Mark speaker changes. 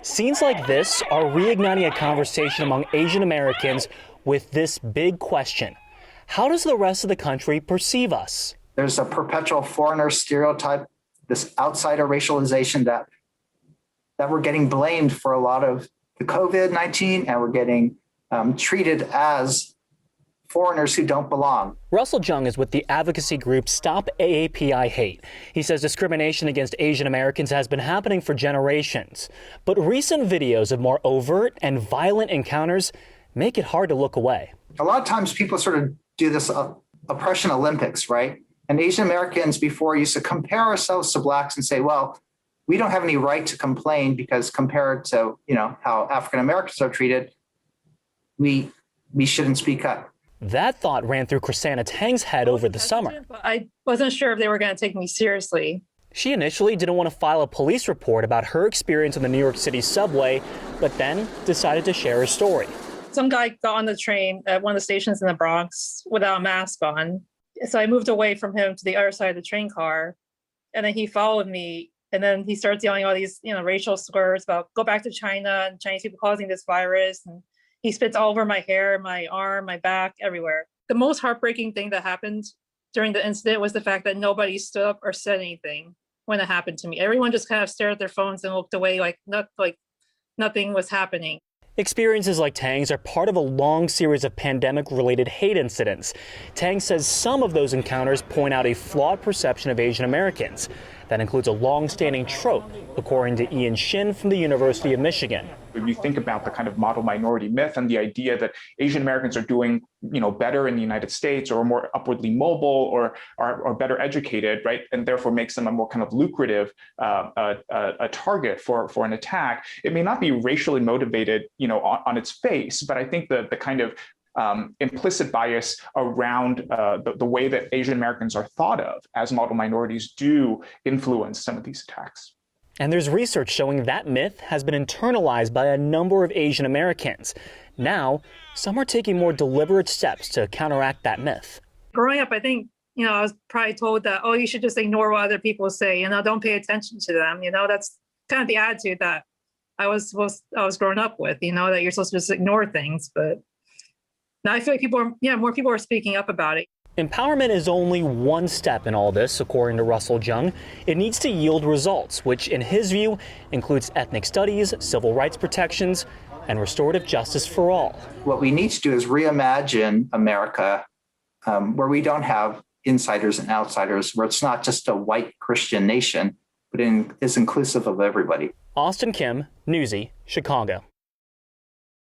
Speaker 1: Scenes like this are reigniting a conversation among Asian Americans with this big question. How does the rest of the country perceive us?
Speaker 2: There's a perpetual foreigner stereotype, this outsider racialization that we're getting blamed for a lot of the COVID-19, and we're getting treated as foreigners who don't belong.
Speaker 1: Russell Jung is with the advocacy group Stop AAPI Hate. He says discrimination against Asian Americans has been happening for generations, but recent videos of more overt and violent encounters make it hard to look away.
Speaker 2: A lot of times people sort of do this oppression Olympics, right? And Asian Americans before used to compare ourselves to blacks and say, well, we don't have any right to complain because compared to, how African Americans are treated, we shouldn't speak up.
Speaker 1: That thought ran through CRISANNA Tang's head over the summer.
Speaker 3: I wasn't sure if they were going to take me seriously.
Speaker 1: She initially didn't want to file a police report about her experience on the New York City subway, but then decided to share her story.
Speaker 3: Some guy got on the train at one of the stations in the Bronx without a mask on. So I moved away from him to the other side of the train car, and then he followed me. And then he starts yelling all these, racial slurs about go back to China and Chinese people causing this virus. And he spits all over my hair, my arm, my back, everywhere. The most heartbreaking thing that happened during the incident was the fact that nobody stood up or said anything when it happened to me. Everyone just kind of stared at their phones and looked away like nothing was happening.
Speaker 1: Experiences like Tang's are part of a long series of pandemic-related hate incidents. Tang says some of those encounters point out a flawed perception of Asian Americans. That includes a long-standing trope, according to SHIN from the University of Michigan.
Speaker 4: If you think about the kind of model minority myth and the idea that Asian Americans are doing, better in the United States or more upwardly mobile or are better educated, right, and therefore makes them a more kind of lucrative a target for an attack. It may not be racially motivated, on its face, but I think the kind of implicit bias around the way that Asian Americans are thought of as model minorities do influence some of these attacks.
Speaker 1: And there's research showing that myth has been internalized by a number of Asian Americans. Now, some are taking more deliberate steps to counteract that myth.
Speaker 3: Growing up, I think, I was probably told that, you should just ignore what other people say, don't pay attention to them. That's kind of the attitude that I was growing up with, that you're supposed to just ignore things. But now I feel like more people are speaking up about it.
Speaker 1: Empowerment is only one step in all this, according to Russell Jung. It needs to yield results, which in his view includes ethnic studies, civil rights protections, and restorative justice for all.
Speaker 2: What we need to do is reimagine America where we don't have insiders and outsiders, where it's not just a white Christian nation, but is inclusive of everybody.
Speaker 1: Austin Kim, Newsy, Chicago.